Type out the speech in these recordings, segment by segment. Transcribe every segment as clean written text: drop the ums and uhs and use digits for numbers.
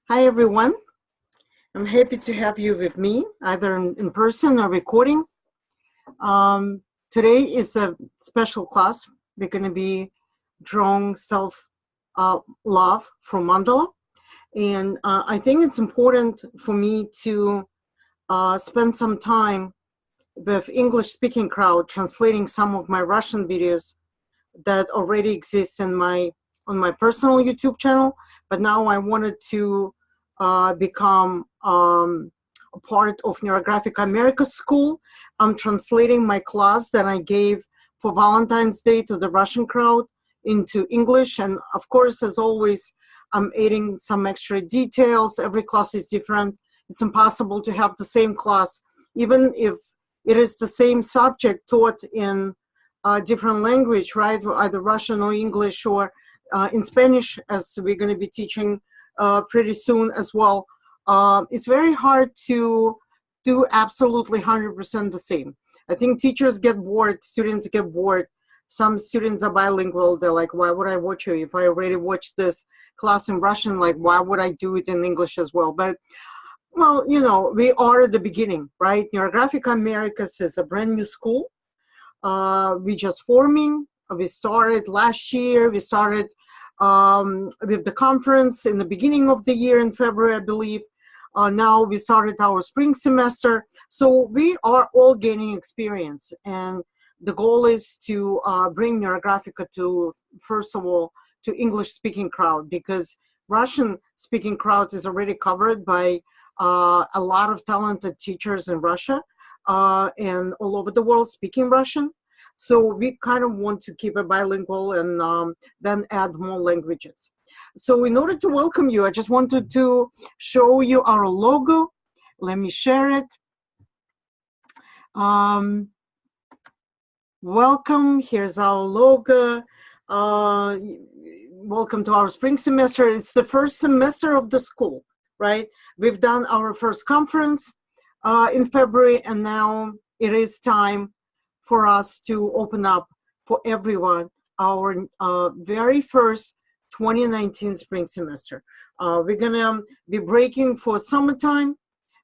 Hi, everyone. I'm happy to have you with me, either in person or recording. Today is a special class. We're going to be drawing self love from mandala. And I think it's important for me to spend some time with English speaking crowd translating some of my Russian videos that already exist on my personal YouTube channel, but now I wanted to become a part of Neurographic America School. I'm translating my class that I gave for Valentine's Day to the Russian crowd into English, and of course, as always, I'm adding some extra details. Every class is different. It's impossible to have the same class, even if it is the same subject taught in different language, right? Either Russian or English or in Spanish, as we're going to be teaching pretty soon as well. It's very hard to do absolutely 100% the same. I think teachers get bored, students get bored. Some students are bilingual. They're like, why would I watch you? If I already watched this class in Russian, like, why would I do it in English as well? But, well, you know, we are at the beginning, right? Neurographic Americas is a brand new school. We just forming. We started last year. We started with the conference in the beginning of the year in February, I believe. Now we started our spring semester. So we are all gaining experience. And the goal is to bring Neurographica to, first of all, to English-speaking crowd, because Russian-speaking crowd is already covered by a lot of talented teachers in Russia and all over the world speaking Russian. So we kind of want to keep it bilingual and then add more languages. So in order to welcome you, I just wanted to show you our logo. Let me share it. Welcome, here's our logo. Welcome to our spring semester. It's the first semester of the school, right? We've done our first conference in February, and now it is time for us to open up for everyone our very first 2019 spring semester. We're gonna be breaking for summertime.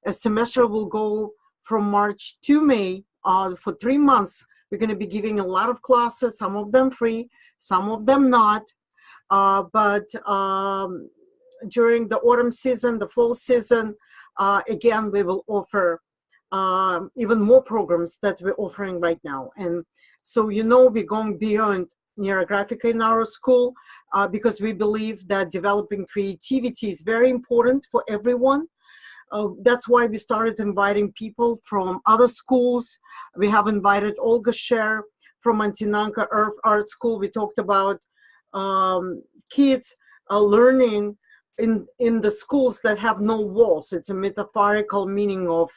A semester will go from March to May for 3 months. We're gonna be giving a lot of classes, some of them free, some of them not. But during the autumn season, the fall season, again, we will offer even more programs that we're offering right now. And so, you know, we're going beyond Neurographica in our school because we believe that developing creativity is very important for everyone. That's why we started inviting people from other schools. We have invited Olga Sher from Antinanka Art School. We talked about kids learning in the schools that have no walls. It's a metaphorical meaning of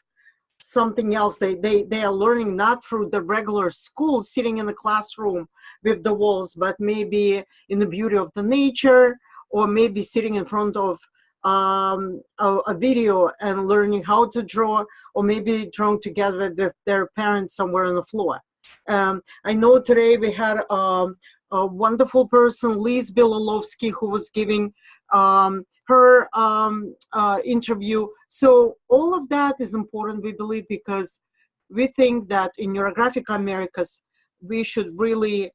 something else. They are learning not through the regular school, sitting in the classroom with the walls, but maybe in the beauty of the nature, or maybe sitting in front of a video and learning how to draw, or maybe drawing together with their parents somewhere on the floor. I know today we had a wonderful person, Liz Bilolovsky, who was giving her interview. So all of that is important, we believe, because we think that in Neurographic Americas, we should really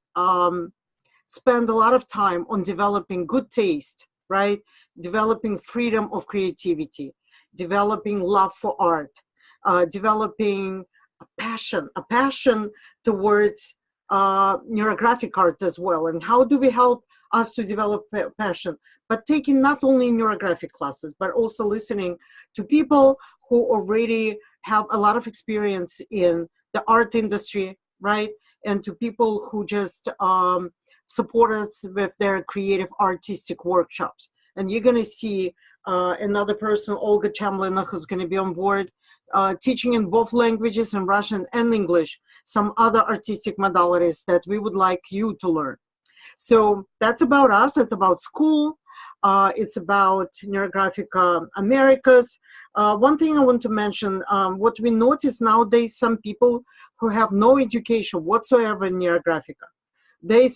spend a lot of time on developing good taste, right? Developing freedom of creativity, developing love for art, developing a passion towards neurographic art as well. And how do we help us to develop passion? But taking not only neurographic classes, but also listening to people who already have a lot of experience in the art industry, right? And to people who just support us with their creative artistic workshops. And you're gonna see another person, Olga Chamlina, who's gonna be on board, teaching in both languages, in Russian and English, some other artistic modalities that we would like you to learn. So that's about us. It's about school. It's about Neurographic Americas. One thing I want to mention, what we notice nowadays, some people who have no education whatsoever in Neurographica. they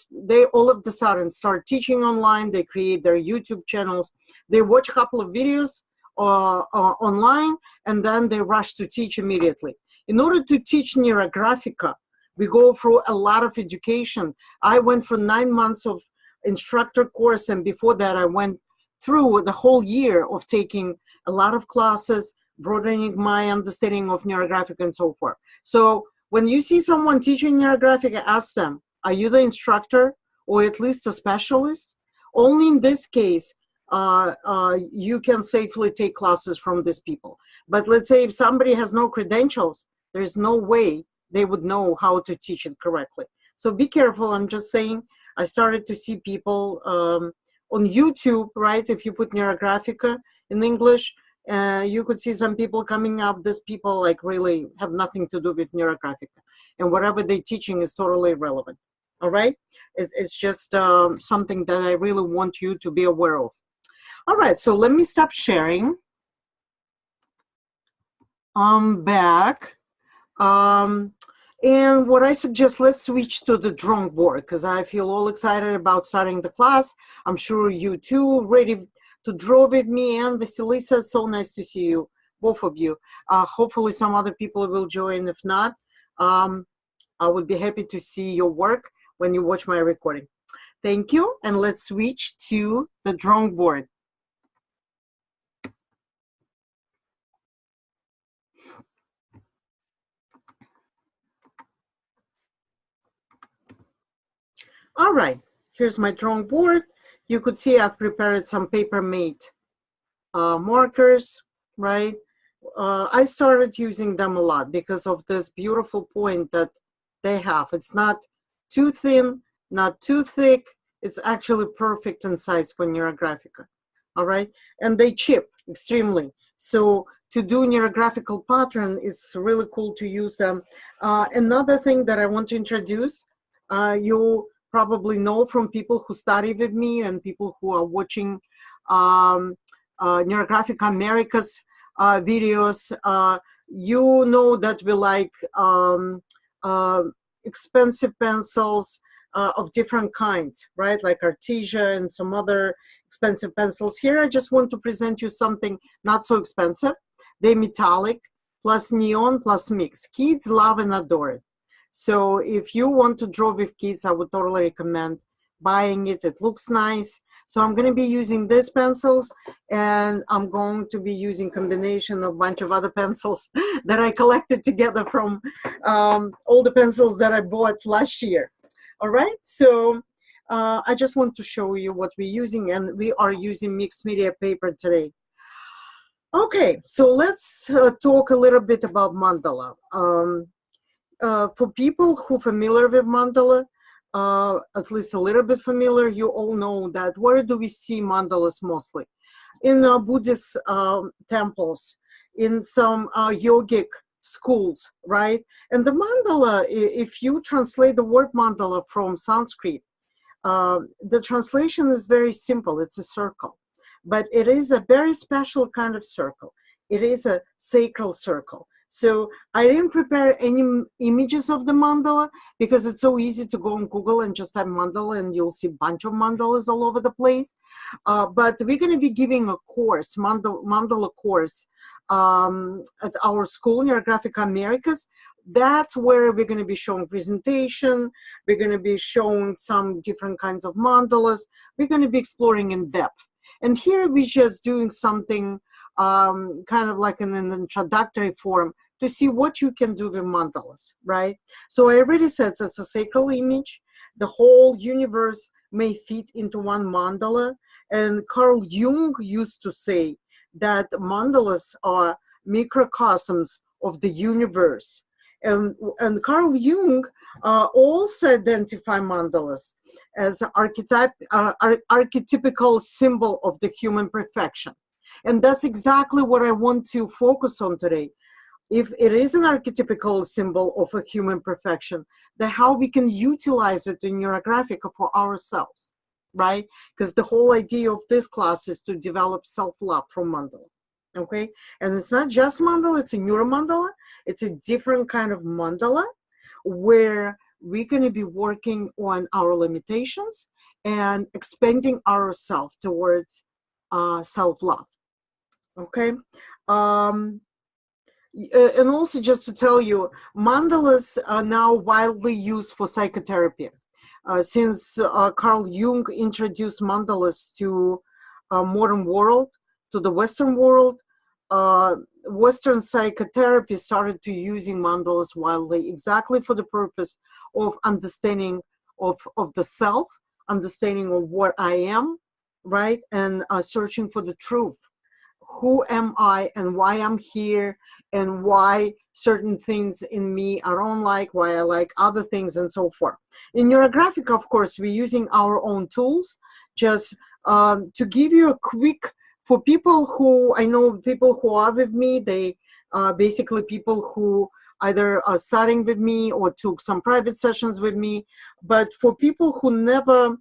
all of a sudden start teaching online. They create their YouTube channels. They watch a couple of videos online, and then they rush to teach immediately. In order to teach Neurographica, we go through a lot of education. I went for 9 months of instructor course, and before that I went through the whole year of taking a lot of classes, broadening my understanding of Neurographic and so forth. So when you see someone teaching Neurographic, ask them, are you the instructor or at least a specialist? Only in this case, you can safely take classes from these people. But let's say if somebody has no credentials, there's no way they would know how to teach it correctly. So be careful. I'm just saying, I started to see people on YouTube, right? If you put Neurographica in English, you could see some people coming up. These people like really have nothing to do with Neurographica, and whatever they're teaching is totally irrelevant. All right, it's just something that I really want you to be aware of. All right, so let me stop sharing. I'm back. And what I suggest, let's switch to the drawing board because I feel all excited about starting the class. I'm sure you too, ready to draw with me. And Vasilisa, so nice to see you, both of you. Hopefully some other people will join. If not, I would be happy to see your work when you watch my recording. Thank you, and let's switch to the drawing board. All right, here's my drawing board. You could see I've prepared some paper-made markers, right? I started using them a lot because of this beautiful point that they have. It's not too thin, not too thick. It's actually perfect in size for Neurographica, all right? And they chip extremely. So to do neurographical pattern, it's really cool to use them. Another thing that I want to introduce, you probably know from people who study with me and people who are watching Neurographic America's videos, you know that we like expensive pencils of different kinds, right? Like Artesia and some other expensive pencils. Here I just want to present you something not so expensive. They're metallic, plus neon, plus mix. Kids love and adore it. So if you want to draw with kids, I would totally recommend buying it. It looks nice. So I'm going to be using these pencils, and I'm going to be using combination of a bunch of other pencils that I collected together from all the pencils that I bought last year. All right, so I just want to show you what we're using, and we are using mixed media paper today. Okay, so let's talk a little bit about mandala. For people who are familiar with mandala, at least a little bit familiar, you all know that where do we see mandalas mostly? In Buddhist temples, in some yogic schools, right? And the mandala, if you translate the word mandala from Sanskrit, the translation is very simple. It's a circle, but it is a very special kind of circle. It is a sacral circle. So I didn't prepare any images of the mandala because it's so easy to go on Google and just type mandala and you'll see a bunch of mandalas all over the place. But we're going to be giving a course, mandala course, at our school, Neurographic Americas. That's where we're going to be showing presentation. We're going to be showing some different kinds of mandalas. We're going to be exploring in depth. And here we're just doing something kind of like in an introductory form to see what you can do with mandalas, right? So I already said it's a sacral image. The whole universe may fit into one mandala. And Carl Jung used to say that mandalas are microcosms of the universe. And Carl Jung also identified mandalas as archetypical symbol of the human perfection. And that's exactly what I want to focus on today. If it is an archetypical symbol of a human perfection, then how we can utilize it in Neurographica for ourselves, right? Because the whole idea of this class is to develop self-love from mandala, okay? And it's not just mandala, it's a neuromandala. It's a different kind of mandala where we're going to be working on our limitations and expanding ourselves towards self-love. Okay. And also, just to tell you, mandalas are now widely used for psychotherapy. Since Carl Jung introduced mandalas to modern world, to the Western world, Western psychotherapy started to using mandalas widely, exactly for the purpose of understanding of the self, understanding of what I am, right, and searching for the truth. Who am I and why I'm here, and why certain things in me I don't like, why I like other things, and so forth. In Neurographic, of course, we're using our own tools. Just to give you a quick, for people who, I know people who are with me, they basically people who either are starting with me or took some private sessions with me. But for people who never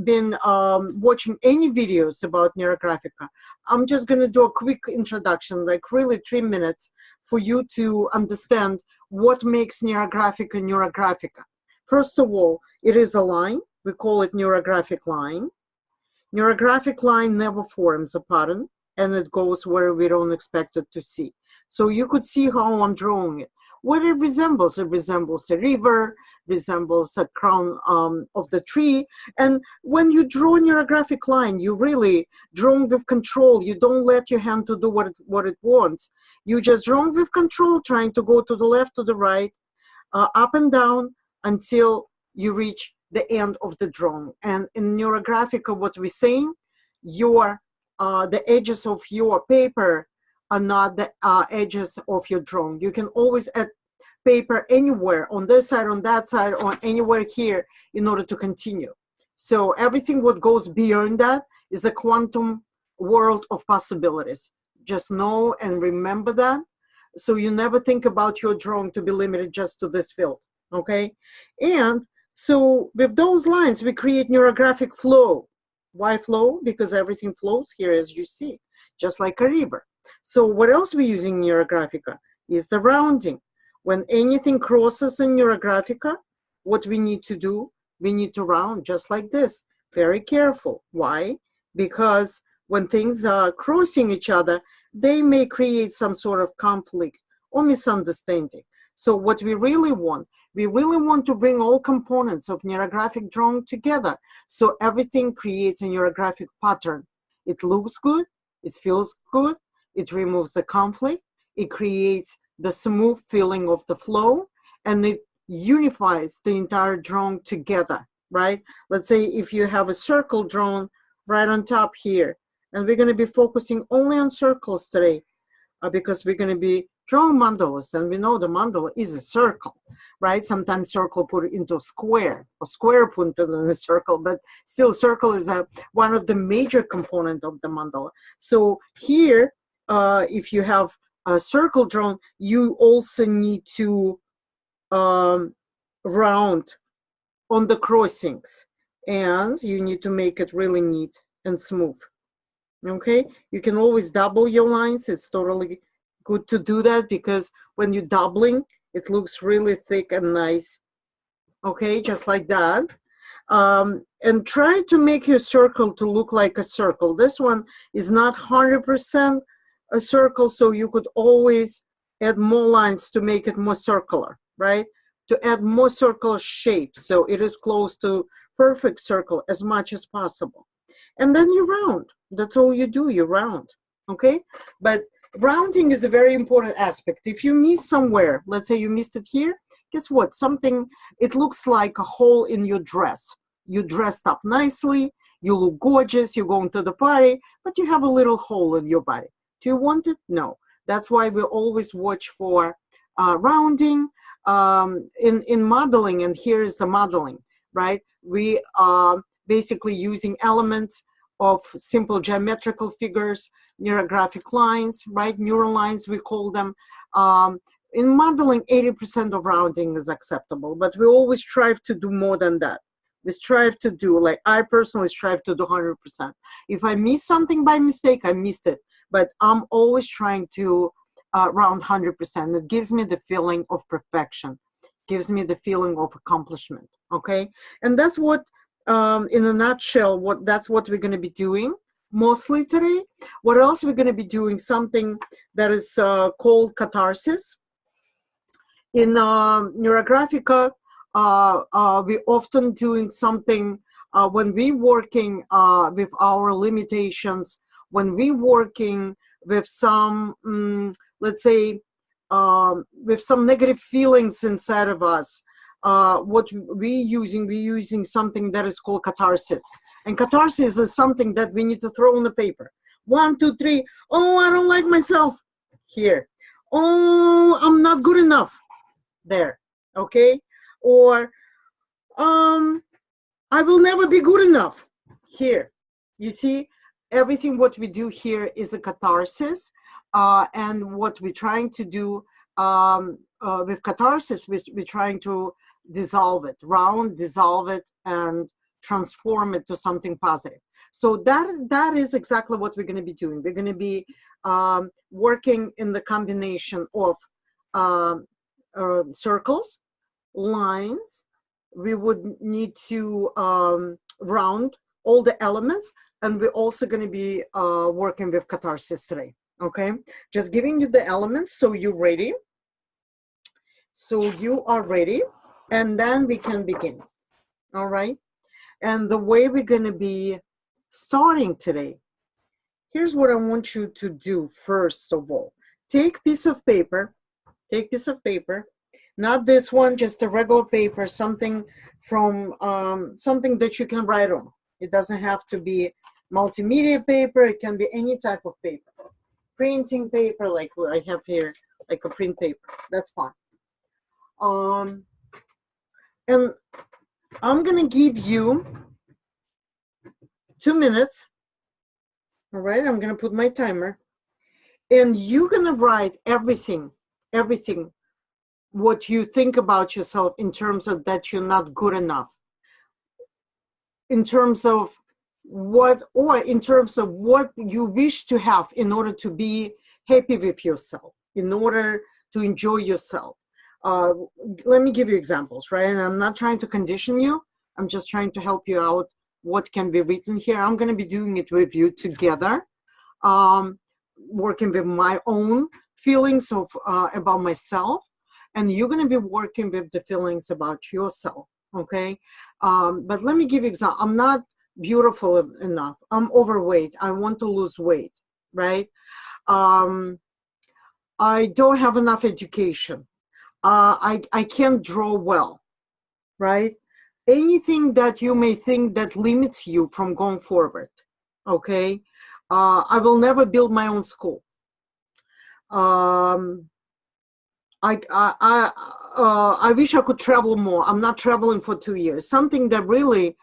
been watching any videos about Neurographica, I'm just going to do a quick introduction, like really 3 minutes, for you to understand what makes Neurographica Neurographica. First of all, it is a line. We call it Neurographic line. Neurographic line never forms a pattern, and it goes where we don't expect it to see. So you could see how I'm drawing it. What it resembles a river, resembles a crown of the tree. And when you draw a neurographic line, you really draw with control. You don't let your hand to do what it wants. You just draw with control, trying to go to the left, to the right, up and down until you reach the end of the drawing. And in Neurographica, what we're saying, the edges of your paper are not the edges of your drawing. You can always add paper anywhere, on this side, on that side, or anywhere here, in order to continue. So everything what goes beyond that is a quantum world of possibilities. Just know and remember that. So you never think about your drawing to be limited just to this field, okay? And so with those lines, we create neurographic flow. Why flow? Because everything flows here, as you see, just like a river. So what else we use in Neurographica is the rounding. When anything crosses in Neurographica, what we need to do, we need to round just like this. Very careful. Why? Because when things are crossing each other, they may create some sort of conflict or misunderstanding. So what we really want to bring all components of neurographic drawing together, so everything creates a neurographic pattern. It looks good, it feels good, it removes the conflict, it creates the smooth feeling of the flow, and it unifies the entire drawing together, right? Let's say if you have a circle drawn right on top here, and we're going to be focusing only on circles today, because we're going to be drawing mandalas, and we know the mandala is a circle, right? Sometimes circle put into square, or square put into a circle, but still circle is one of the major components of the mandala. So here, if you have a circle drawn, you also need to round on the crossings, and you need to make it really neat and smooth. Okay, you can always double your lines. It's totally good to do that, because when you're doubling, it looks really thick and nice. Okay, just like that. And try to make your circle to look like a circle. This one is not 100% a circle, so you could always add more lines to make it more circular, right? To add more circular shape, so it is close to perfect circle as much as possible. And then you round. That's all you do, you round, okay? But rounding is a very important aspect. If you miss somewhere, let's say you missed it here, guess what? Something, it looks like a hole in your dress. You dressed up nicely, you look gorgeous, you're going to the party, but you have a little hole in your body. Do you want it? No. That's why we always watch for rounding in modeling, and here is the modeling, right? We are basically using elements of simple geometrical figures, neurographic lines, right? Neural lines, we call them. In modeling, 80% of rounding is acceptable, but we always strive to do more than that. We strive to do, like I personally strive to do 100%. If I miss something by mistake, I missed it. But I'm always trying to round 100%. It gives me the feeling of perfection. gives me the feeling of accomplishment. Okay, and that's what, in a nutshell, that's what we're going to be doing mostly today. What else we're going to be doing? Something that is called catharsis. In Neurographica, we often doing something when we working with our limitations, when we working with some, let's say, with some negative feelings inside of us. What we're using something that is called catharsis. And catharsis is something that we need to throw on the paper. 1, 2, 3. Oh, I don't like myself. Here. Oh, I'm not good enough. There. Okay? Or I will never be good enough. Here. You see, everything what we do here is a catharsis. And what we're trying to do with catharsis, we're trying to dissolve it, dissolve it, and transform it to something positive. So that is exactly what we're going to be doing. We're going to be working in the combination of circles, lines. We would need to round all the elements, and we're also going to be working with catharsis today. Okay, just giving you the elements so you're ready. So you are ready, and then we can begin. All right, and the way we're going to be starting today, here's what I want you to do. First of all, take piece of paper, not this one, just a regular paper, something from something that you can write on. It doesn't have to be multimedia paper, it can be any type of paper. Printing paper, like what I have here, like a print paper, that's fine. And I'm gonna give you 2 minutes. All right, I'm gonna put my timer, and you're gonna write everything what you think about yourself in terms of that you're not good enough, in terms of what you wish to have in order to be happy with yourself, in order to enjoy yourself. Let me give you examples, right? And I'm not trying to condition you. I'm just trying to help you out what can be written here. I'm going to be doing it with you together, working with my own feelings of about myself, and you're going to be working with the feelings about yourself, okay? But let me give you an example. I'm not beautiful enough. I'm overweight. I want to lose weight, right? I don't have enough education. I can't draw well, right? Anything that you may think that limits you from going forward, okay? I will never build my own school. I wish I could travel more. I'm not traveling for 2 years. Something that really,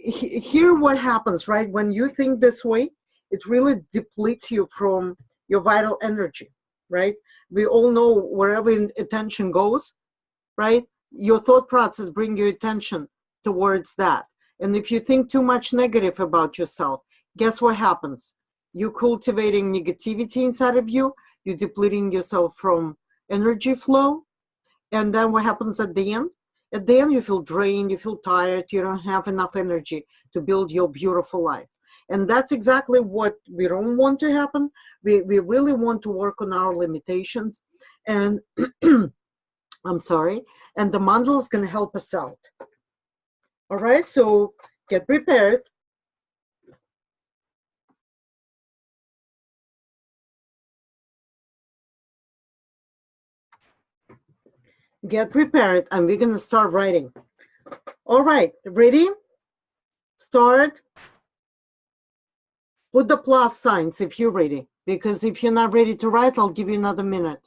here what happens, right? When you think this way, it really depletes you from your vital energy, right? We all know wherever attention goes, right? Your thought process brings your attention towards that. And if you think too much negative about yourself, guess what happens? You're cultivating negativity inside of you. You're depleting yourself from energy flow. And then what happens at the end? At the end, you feel drained, you feel tired, you don't have enough energy to build your beautiful life. And that's exactly what we don't want to happen. We really want to work on our limitations. And I'm sorry. And the mandala is going to help us out. All right, so get prepared. Get prepared, and we're going to start writing. All right, ready? Start. Put the plus signs if you're ready, because if you're not ready to write, I'll give you another minute.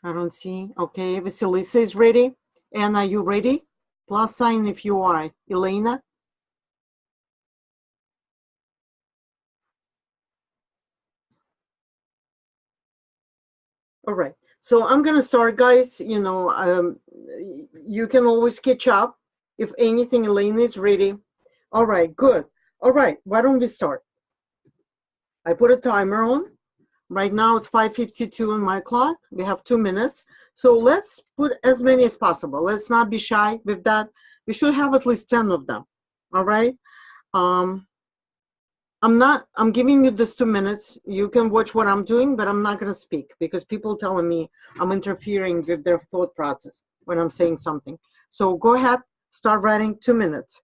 I don't see. Okay, Vasilisa is ready. Anna, you ready? Plus sign if you are. Elena? All right, so I'm gonna start, guys. You know, you can always catch up. If anything, Elena is ready. All right, good. All right, why don't we start? I put a timer on. Right now it's 5:52 on my clock. We have 2 minutes. So let's put as many as possible. Let's not be shy with that. We should have at least 10 of them. All right. I'm giving you this 2 minutes. You can watch what I'm doing, but I'm not going to speak because people telling me I'm interfering with their thought process when I'm saying something. So go ahead, start writing. 2 minutes.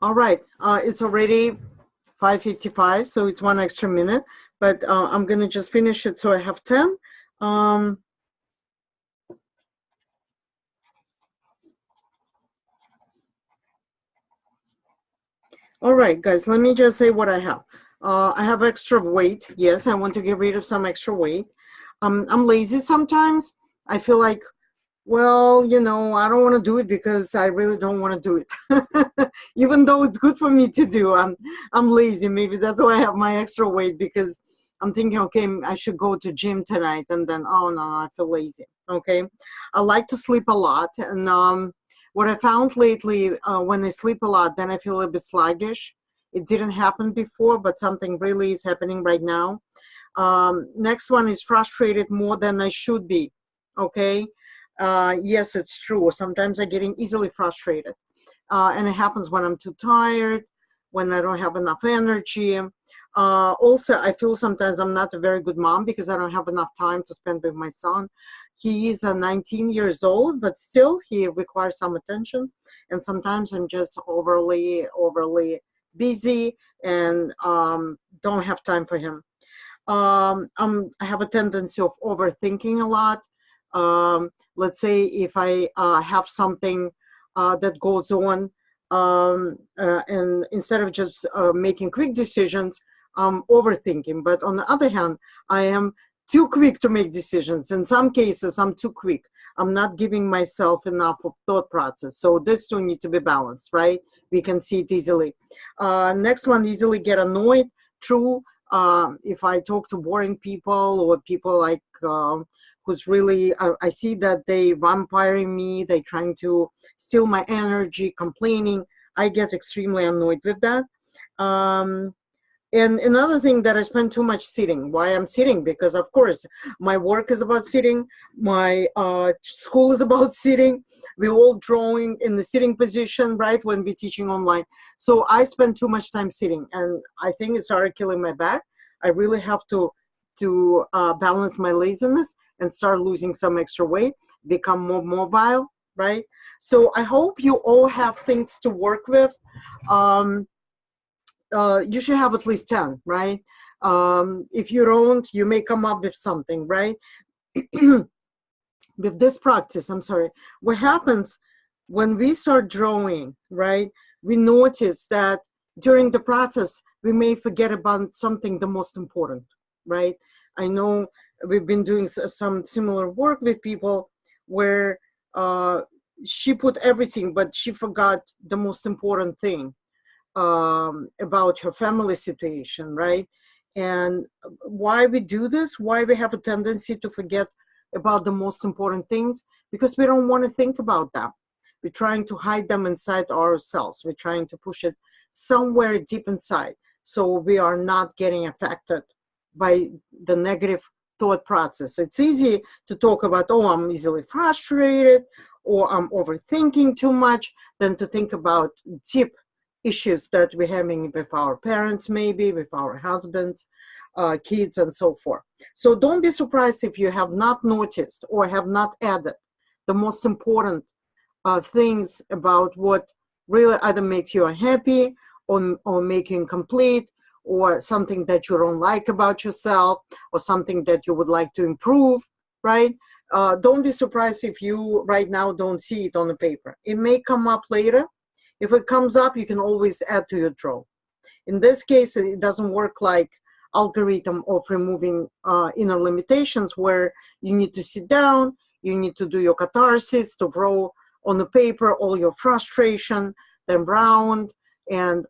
All right. It's already 5:55, so it's 1 extra minute, but I'm going to just finish it so I have 10. All right, guys, let me just say what I have. I have extra weight. Yes, I want to get rid of some extra weight. I'm lazy sometimes. I feel like, well, you know, I don't want to do it because I really don't want to do it. Even though it's good for me to do, I'm lazy. Maybe that's why I have my extra weight, because I'm thinking, okay, I should go to gym tonight, and then, oh no, I feel lazy. Okay, I like to sleep a lot, and what I found lately, when I sleep a lot, then I feel a bit sluggish. It didn't happen before, but something really is happening right now. Next one is frustrated more than I should be. Okay. Yes, it's true. Sometimes I'm getting easily frustrated. And it happens when I'm too tired, when I don't have enough energy. Also, I feel sometimes I'm not a very good mom because I don't have enough time to spend with my son. He is 19 years old, but still he requires some attention. And sometimes I'm just overly busy and don't have time for him. I have a tendency of overthinking a lot. Let's say if I have something that goes on, and instead of just making quick decisions, I'm overthinking. But on the other hand, I am too quick to make decisions. In some cases, I'm too quick. I'm not giving myself enough of thought process. So this two need to be balanced, right? We can see it easily. Next one, easily get annoyed. True. If I talk to boring people or people like who's really, I see that they vampiring me, they trying to steal my energy, complaining, I get extremely annoyed with that. And another thing, that I spend too much sitting. Why I'm sitting? Because of course my work is about sitting, my school is about sitting. We're all drawing in the sitting position, right, when we're teaching online. So I spend too much time sitting, and I think it started killing my back. I really have to balance my laziness and start losing some extra weight, become more mobile, right? So I hope you all have things to work with. You should have at least 10, right? If you don't, you may come up with something, right? with this practice, I'm sorry, what happens when we start drawing, right? We notice that during the process, we may forget about something the most important, right? I know we've been doing some similar work with people where she put everything, but she forgot the most important thing about her family situation, right? And why we do this, why we have a tendency to forget about the most important things, because we don't want to think about them. We're trying to hide them inside ourselves. We're trying to push it somewhere deep inside, so we are not getting affected by the negative thought process. It's easy to talk about, oh, I'm easily frustrated, or I'm overthinking too much, than to think about deep issues that we're having with our parents, maybe with our husbands, kids, and so forth. So don't be surprised if you have not noticed or have not added the most important things about what really either makes you unhappy or make you incomplete, or something that you don't like about yourself, or something that you would like to improve, right? Don't be surprised if you right now don't see it on the paper. It may come up later. If it comes up, you can always add to your draw. In this case, it doesn't work like algorithm of removing inner limitations, where you need to sit down, you need to do your catharsis, to draw on the paper all your frustration, then round and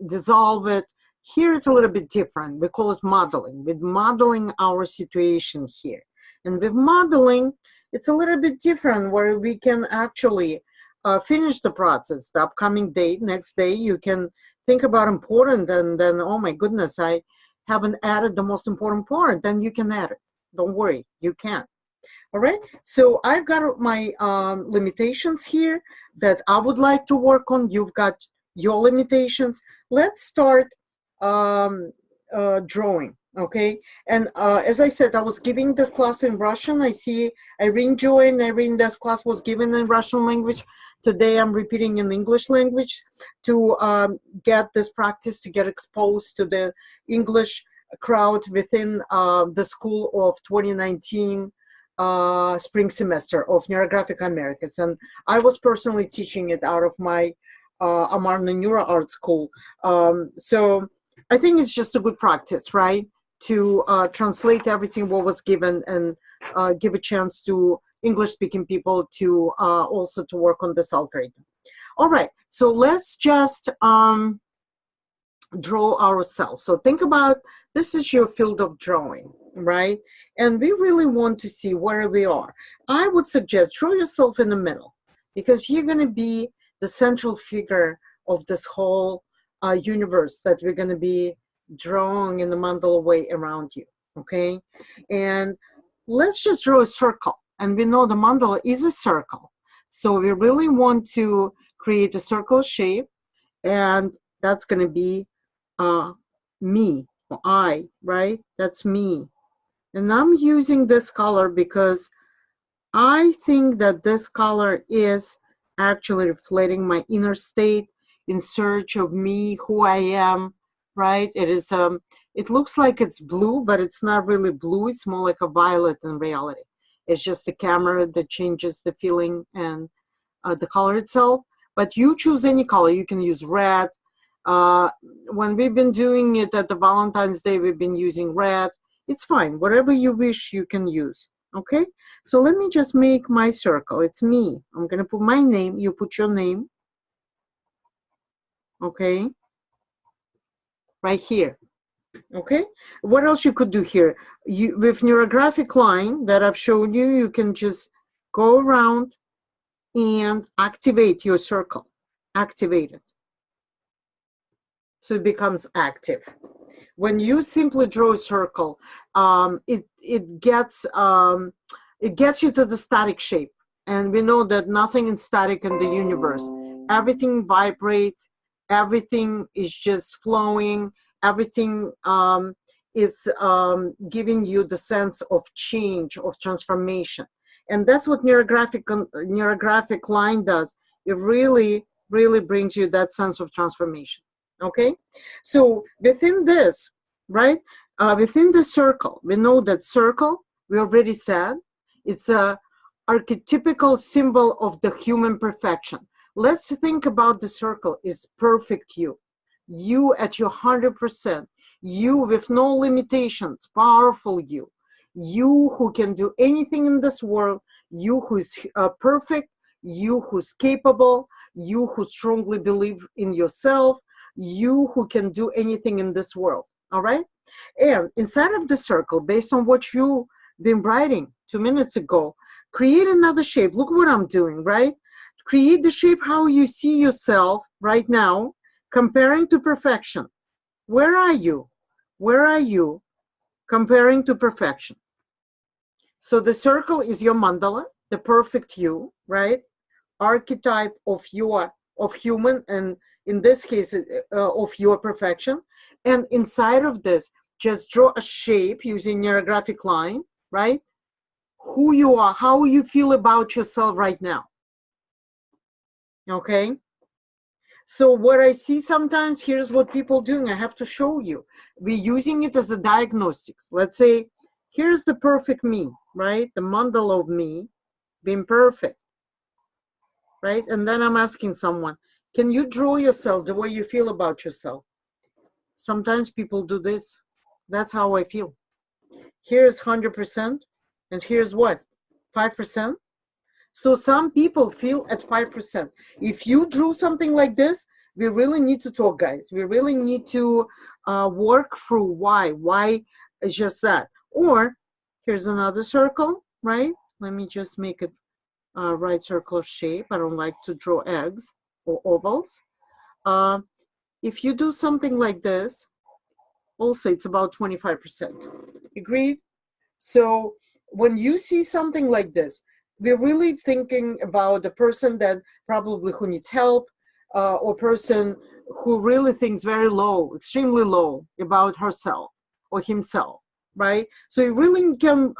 dissolve it. Here it's a little bit different. We call it modeling. We're modeling our situation here. And with modeling, it's a little bit different, where we can actually finish the process. The upcoming date, next day, you can think about important, and then, oh my goodness, I haven't added the most important part. Then you can add it. Don't worry, you can. All right, so I've got my limitations here that I would like to work on. You've got your limitations. Let's start drawing, okay? And as I said, I was giving this class in Russian. I see Irene joined. Irene, this class was given in Russian language. Today I'm repeating in English language to get this practice, to get exposed to the English crowd within the school of 2019 spring semester of Neurographic Americas. And I was personally teaching it out of my Amarna Neuroart school. So I think it's just a good practice, right? To translate everything what was given, and give a chance to English-speaking people to also to work on this algorithm. All right, so let's just draw ourselves. So think about, this is your field of drawing, right? And we really want to see where we are. I would suggest draw yourself in the middle, because you're going to be the central figure of this whole universe that we're going to be drawing in the mandala way around you, okay? And let's just draw a circle. And we know the mandala is a circle. So we really want to create a circle shape, and that's going to be me, or I, right? That's me. And I'm using this color because I think that this color is actually reflecting my inner state, in search of me, who I am, right? It is it looks like it's blue, but it's not really blue. It's more like a violet in reality. It's just the camera that changes the feeling and the color itself. But you choose any color. You can use red. When we've been doing it at the Valentine's Day, we've been using red. It's fine. Whatever you wish, you can use. Okay? So let me just make my circle. It's me. I'm going to put my name. You put your name. Okay? Right here. Okay? What else you could do here? With neurographic line that I've shown you, you can just go around and activate your circle. Activate it. So it becomes active. When you simply draw a circle, it gets you to the static shape. And we know that nothing is static in the universe. Everything vibrates. Everything is just flowing. Everything is giving you the sense of change, of transformation. And that's what neurographic line does. It really, really brings you that sense of transformation. Okay? So within this, right, within the circle, we know that circle we already said. It's a archetypical symbol of the human perfection. Let's think about the circle is perfect you. You at your 100%. You with no limitations, powerful you. You who can do anything in this world. You who is perfect. You who's capable. You who strongly believe in yourself. You who can do anything in this world. All right? And inside of the circle, based on what you've been writing 2 minutes ago, create another shape. Look what I'm doing, right? Create the shape how you see yourself right now, comparing to perfection. Where are you? Where are you comparing to perfection? So the circle is your mandala, the perfect you, right? Archetype of human, and in this case, of your perfection. And inside of this, just draw a shape using neurographic line, right? Who you are, how you feel about yourself right now. Okay? So what I see sometimes, here's what people doing. I have to show you. We're using it as a diagnostic. Let's say, here's the perfect me, right? The mandala of me being perfect, right? And then I'm asking someone, can you draw yourself the way you feel about yourself? Sometimes people do this. That's how I feel. Here's 100%, and here's what? 5%? So some people feel at 5%. If you drew something like this, we really need to talk, guys. We really need to work through why. Why is just that. Or here's another circle, right? Let me just make it a right circle shape. I don't like to draw eggs or ovals. If you do something like this, also it's about 25%. Agreed? So when you see something like this, we're really thinking about the person that probably who needs help, or person who really thinks very low, extremely low about herself or himself, right? So you really can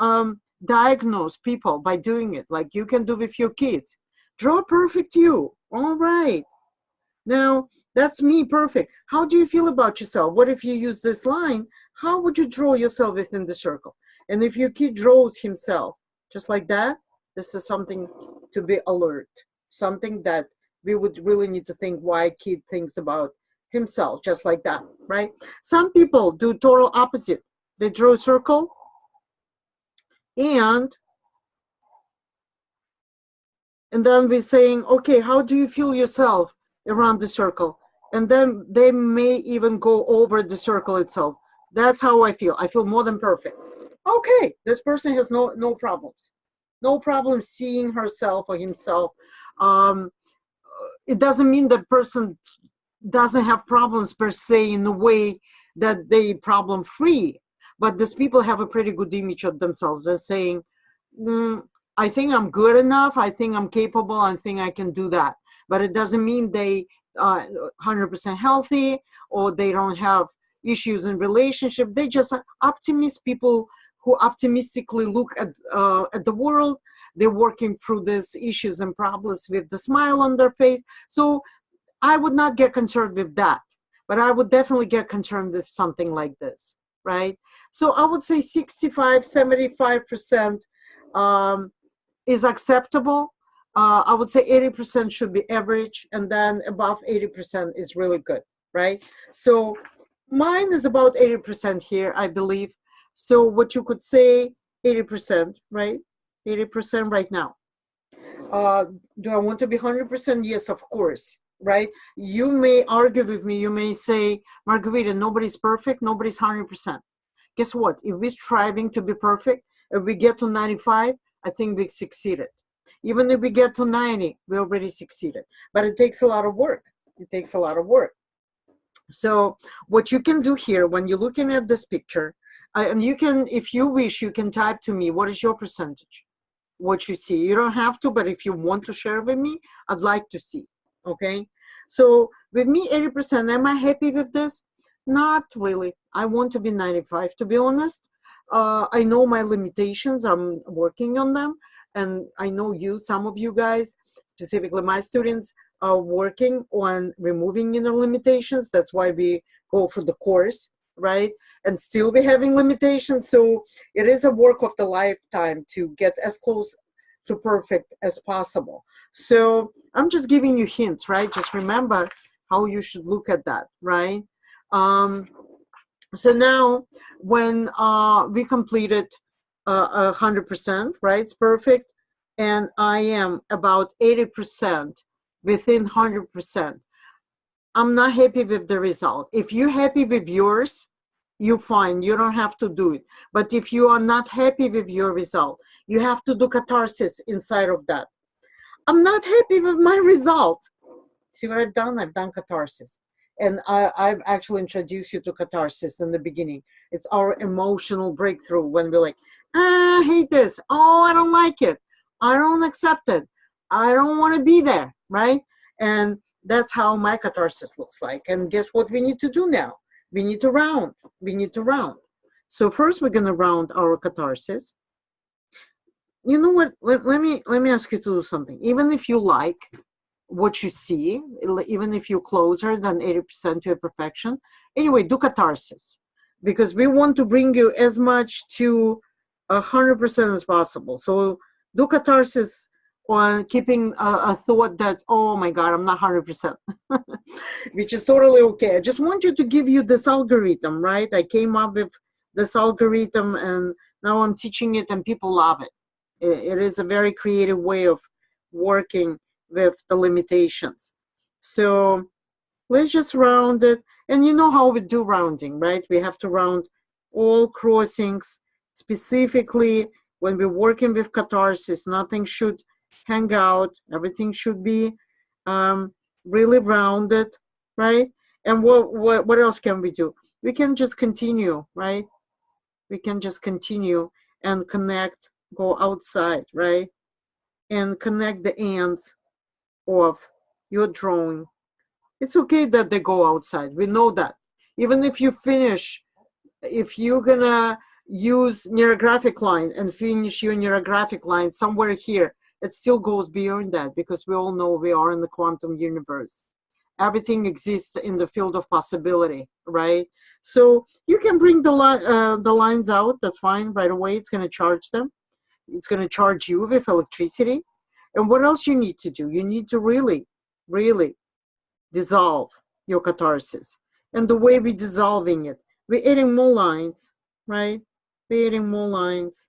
diagnose people by doing it, like you can do with your kids. Draw perfect you. All right. Now, that's me, perfect. How do you feel about yourself? What if you use this line? How would you draw yourself within the circle? And if your kid draws himself just like that, this is something to be alert, something that we would really need to think why a kid thinks about himself just like that, right? Some people do total opposite. They draw a circle and then we're saying, okay, how do you feel yourself around the circle? And then they may even go over the circle itself. That's how I feel. I feel more than perfect. Okay, this person has no problems. No problem seeing herself or himself. It doesn't mean that person doesn't have problems per se in the way that they problem free, but these people have a pretty good image of themselves. They're saying, I think I'm good enough. I think I'm capable. I think I can do that. But it doesn't mean they 100% healthy or they don't have issues in relationship. They just optimist people who optimistically look at the world. They're working through these issues and problems with the smile on their face. So I would not get concerned with that, but I would definitely get concerned with something like this, right? So I would say 65, 75% is acceptable. I would say 80% should be average, and then above 80% is really good, right? So mine is about 80% here, I believe. So what you could say, 80%, right? 80% right now. Do I want to be 100%? Yes, of course, right? You may argue with me. You may say, Margarita, nobody's perfect. Nobody's 100%. Guess what? If we're striving to be perfect, if we get to 95, I think we succeeded. Even if we get to 90, we already succeeded. But it takes a lot of work. It takes a lot of work. So what you can do here, when you're looking at this picture, and you can, if you wish, you can type to me, what is your percentage? What you see. You don't have to, but if you want to share with me, I'd like to see, okay? So with me, 80%, am I happy with this? Not really. I want to be 95, to be honest. I know my limitations. I'm working on them. And I know some of you guys, specifically my students, are working on removing inner limitations. That's why we go for the course, right? And still be having limitations. So it is a work of the lifetime to get as close to perfect as possible. So I'm just giving you hints, right? Just remember how you should look at that, right? So now when we completed 100%, right? It's perfect. And I am about 80% within 100%. I'm not happy with the result. If you're happy with yours, you're fine. You don't have to do it. But if you are not happy with your result, you have to do catharsis inside of that. I'm not happy with my result. See what I've done? I've done catharsis. And I've actually introduced you to catharsis in the beginning. It's our emotional breakthrough when we're like, I hate this. Oh, I don't like it. I don't accept it. I don't want to be there, right? And that's how my catharsis looks like. And guess what we need to do now? We need to round. We need to round. So first we're going to round our catharsis. You know what? Let me ask you to do something. Even if you like what you see, even if you're closer than 80% to a perfection, anyway, do catharsis. Because we want to bring you as much to 100% as possible. So do catharsis on keeping a thought that, oh my God, I'm not 100%, which is totally okay. I just want you to give you this algorithm, right? I came up with this algorithm and now I'm teaching it and people love it. It is a very creative way of working with the limitations. So let's just round it. And you know how we do rounding, right? We have to round all crossings. Specifically, when we're working with catharsis, nothing should hang out. Everything should be really rounded, right? And what else can we do? We can just continue, right? We can just continue and connect, go outside, right? And connect the ends of your drawing. It's okay that they go outside. We know that. Even if you finish, if you're gonna use neurographic line and finish your neurographic line somewhere here, it still goes beyond that because we all know we are in the quantum universe. Everything exists in the field of possibility, right? So you can bring the lines out, that's fine, right away. It's gonna charge them. It's gonna charge you with electricity. And what else you need to do? You need to really, really dissolve your catharsis. And the way we're dissolving it, we're adding more lines, right? We're adding more lines.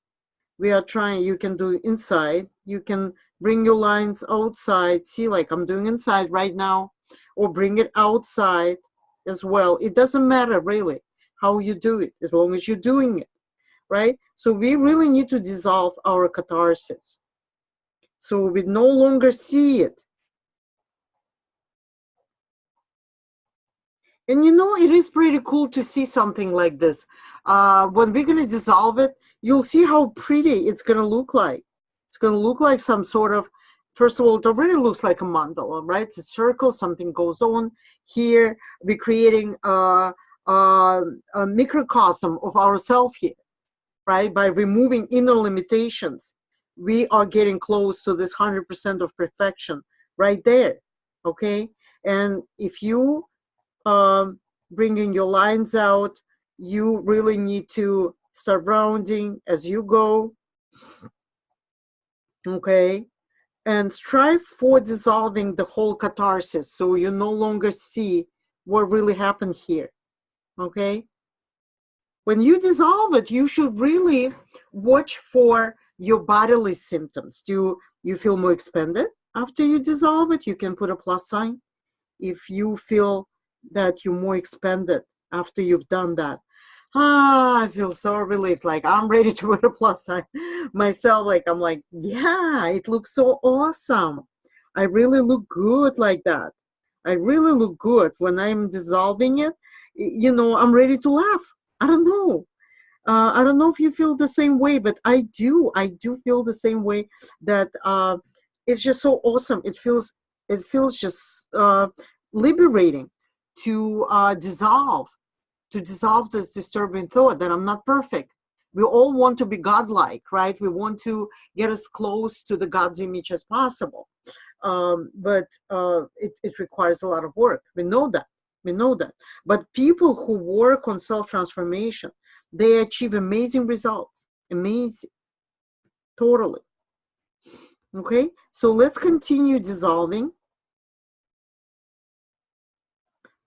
We are trying, you can do inside. You can bring your lines outside. See, like I'm doing inside right now, or bring it outside as well. It doesn't matter really how you do it, as long as you're doing it, right? So we really need to dissolve our catharsis. So we no longer see it. And you know, it is pretty cool to see something like this. When we're going to dissolve it, you'll see how pretty it's going to look like. It's going to look like some sort of, first of all, it already looks like a mandala, right? It's a circle, something goes on here. We're creating a microcosm of ourselves here, right? By removing inner limitations, we are getting close to this 100% of perfection right there, okay? And if you bringing your lines out, you really need to start rounding as you go, okay? And strive for dissolving the whole catharsis so you no longer see what really happened here, okay? When you dissolve it, you should really watch for your bodily symptoms. Do you feel more expanded after you dissolve it? You can put a plus sign. If you feel that you're more expanded after you've done that, I feel so relieved, like I'm ready to put a plus sign myself. Like I'm like, yeah, it looks so awesome. I really look good like that. I really look good when I'm dissolving it. You know, I'm ready to laugh. I don't know. I don't know if you feel the same way, but I do. I do feel the same way, that it's just so awesome. It feels just liberating to dissolve this disturbing thought that I'm not perfect. We all want to be godlike, right? We want to get as close to the God's image as possible. But it requires a lot of work. We know that. We know that. But people who work on self-transformation, they achieve amazing results. Amazing. Totally. Okay, so let's continue dissolving.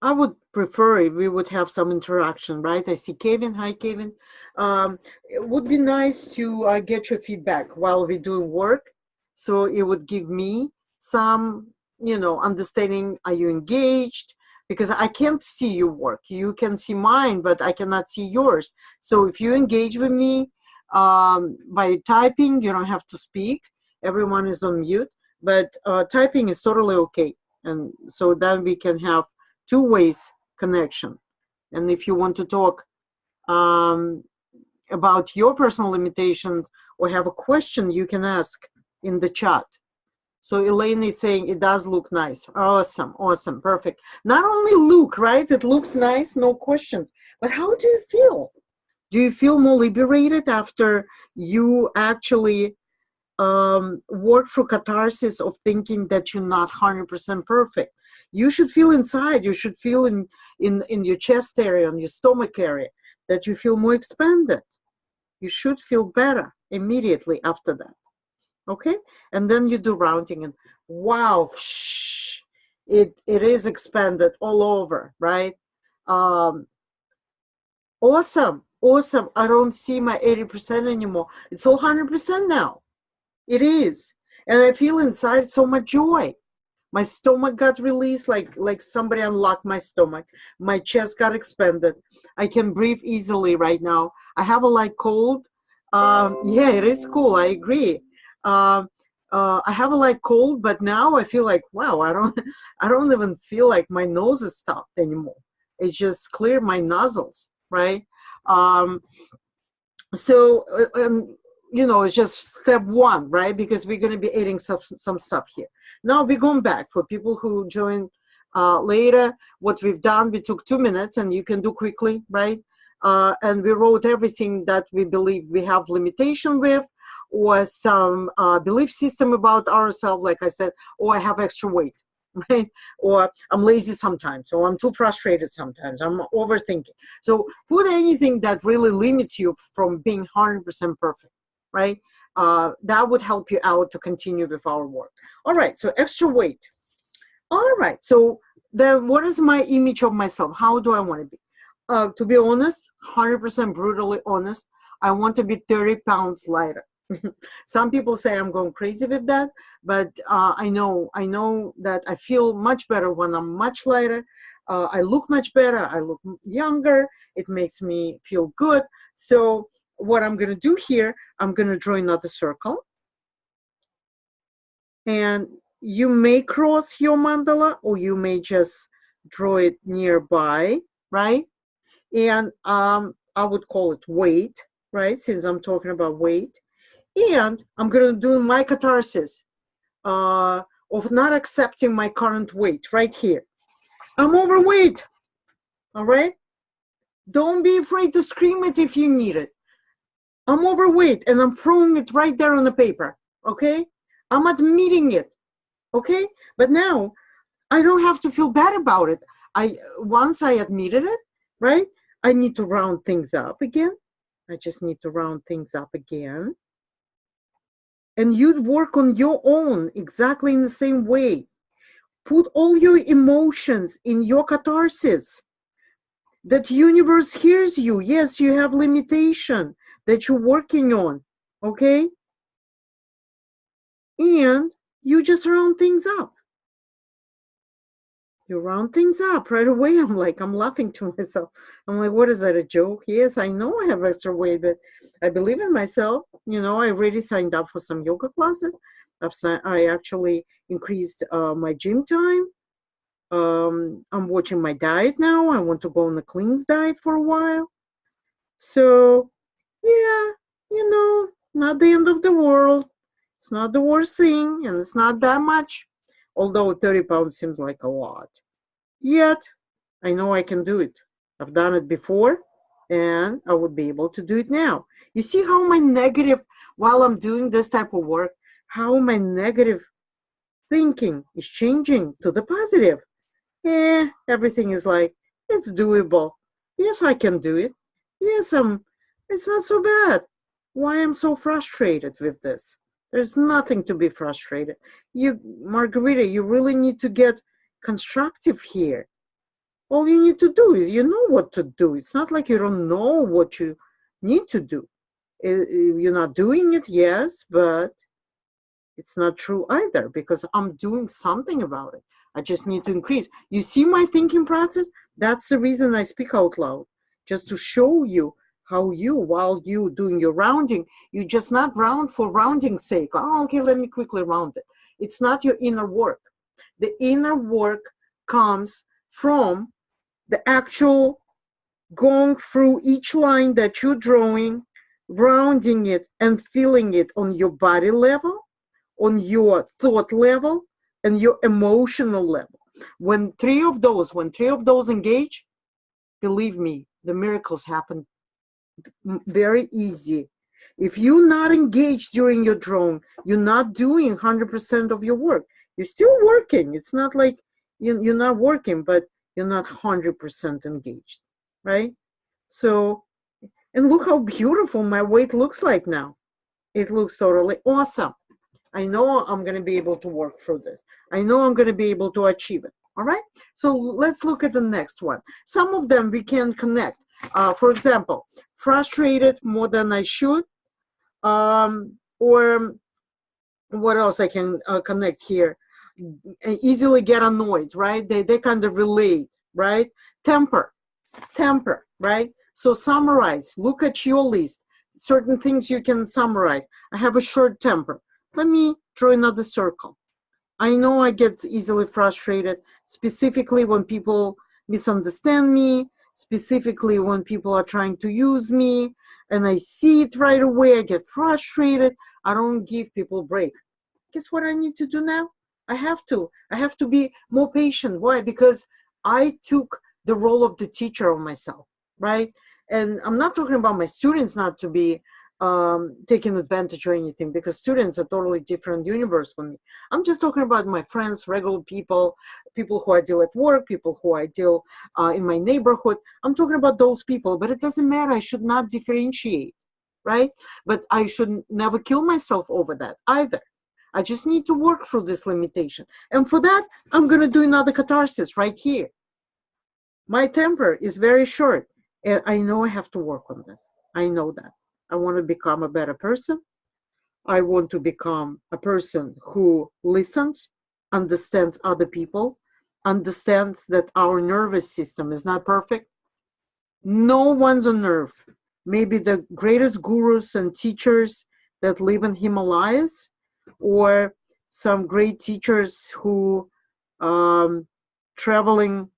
I would prefer if we would have some interaction, right? I see Kevin. Hi, Kevin. It would be nice to get your feedback while we're doing work. So it would give me some, understanding. Are you engaged? Because I can't see your work. You can see mine, but I cannot see yours. So if you engage with me by typing, you don't have to speak. Everyone is on mute, but typing is totally okay. And so then we can have two ways connection. And if you want to talk about your personal limitations or have a question, you can ask in the chat. So Elaine is saying it does look nice. Awesome, awesome, perfect. Not only look, right? It looks nice, no questions. But how do you feel? Do you feel more liberated after you actually work through catharsis of thinking that you're not 100% perfect? You should feel inside, you should feel in your chest area, in your stomach area, that you feel more expanded. You should feel better immediately after that. Okay? And then you do rounding and wow, it is expanded all over, right? Awesome, awesome. I don't see my 80% anymore. It's all 100% now. It is. And I feel inside so much joy. My stomach got released, like somebody unlocked my stomach. My chest got expanded. I can breathe easily right now. I have a light cold. Yeah, it is cool. I agree. I have a light cold, but now I feel like, wow, I don't even feel like my nose is stopped anymore. It just cleared my nostrils, right? It's just step one, right? Because we're going to be adding some stuff here. Now we're going back. For people who join later, what we've done, we took 2 minutes, and you can do quickly, right? And we wrote everything that we believe we have limitation with, or some belief system about ourselves, like I said, or I have extra weight, right? Or I'm lazy sometimes, or I'm too frustrated sometimes, I'm overthinking. So put anything that really limits you from being 100% perfect, right? That would help you out to continue with our work. All right, so extra weight. All right, so then what is my image of myself? How do I want to be? To be honest, 100% brutally honest, I want to be 30 pounds lighter. Some people say I'm going crazy with that, but I know that I feel much better when I'm much lighter. I look much better. I look younger. It makes me feel good. So what I'm going to do here, I'm going to draw another circle. And you may cross your mandala, or you may just draw it nearby, right? And I would call it weight, right? Since I'm talking about weight. And I'm going to do my catharsis of not accepting my current weight right here. I'm overweight, all right? Don't be afraid to scream it if you need it. I'm overweight, and I'm throwing it right there on the paper, okay? I'm admitting it, okay? But now, I don't have to feel bad about it. Once I admitted it, right? I need to round things up again. I just need to round things up again. And you'd work on your own exactly in the same way. Put all your emotions in your catharsis. That universe hears you. Yes, you have limitation that you're working on, okay? And you just round things up. You round things up right away. I'm laughing to myself. I'm like, what is that, a joke? Yes, I know I have extra weight, but I believe in myself. I already signed up for some yoga classes. I actually increased my gym time. I'm watching my diet now. I want to go on a cleanse diet for a while. So, yeah, not the end of the world. It's not the worst thing, and it's not that much. Although 30 pounds seems like a lot. Yet, I know I can do it. I've done it before, and I would be able to do it now. You see how my negative, while I'm doing this type of work, how my negative thinking is changing to the positive. everything is like, it's doable. Yes, I can do it. Yes, it's not so bad. Why I'm so frustrated with this? There's nothing to be frustrated. Margarita, you really need to get constructive here. All you need to do is you know what to do. It's not like you don't know what you need to do. You're not doing it, yes, but it's not true either because I'm doing something about it. I just need to increase. You see my thinking process? That's the reason I speak out loud, just to show you how while you doing your rounding, you just not round for rounding's sake. Oh, okay, let me quickly round it. It's not your inner work. The inner work comes from the actual going through each line that you're drawing, rounding it and feeling it on your body level, on your thought level, and your emotional level. When three of those engage, believe me, the miracles happen very easy. If you're not engaged during your drone, you're not doing 100% of your work. You're still working. It's not like you're not working, but you're not 100% engaged, right? So, and look how beautiful my weight looks like now. It looks totally awesome. I know I'm going to be able to work through this. I know I'm going to be able to achieve it. All right. So let's look at the next one. Some of them we can connect. For example, frustrated more than I should. Or what else I can connect here? Easily get annoyed, right? They kind of relate, right? Temper, right? So summarize. Look at your list. Certain things you can summarize. I have a short temper. Let me draw another circle. I know I get easily frustrated, specifically when people misunderstand me, specifically when people are trying to use me, and I see it right away. I get frustrated. I don't give people a break. Guess what I need to do now? I have to be more patient. Why? Because I took the role of the teacher on myself, right? And I'm not talking about my students not to be taking advantage or anything, because students are totally different universe for me. I'm just talking about my friends, regular people, people who I deal at work, people who I deal in my neighborhood. I'm talking about those people, but it doesn't matter. I should not differentiate, right? But I should never kill myself over that either. I just need to work through this limitation. And for that, I'm going to do another catharsis right here. My temper is very short, and I know I have to work on this. I know that. I want to become a better person. I want to become a person who listens, understands other people, understands that our nervous system is not perfect. No one's on earth. Maybe the greatest gurus and teachers that live in Himalayas, or some great teachers who traveling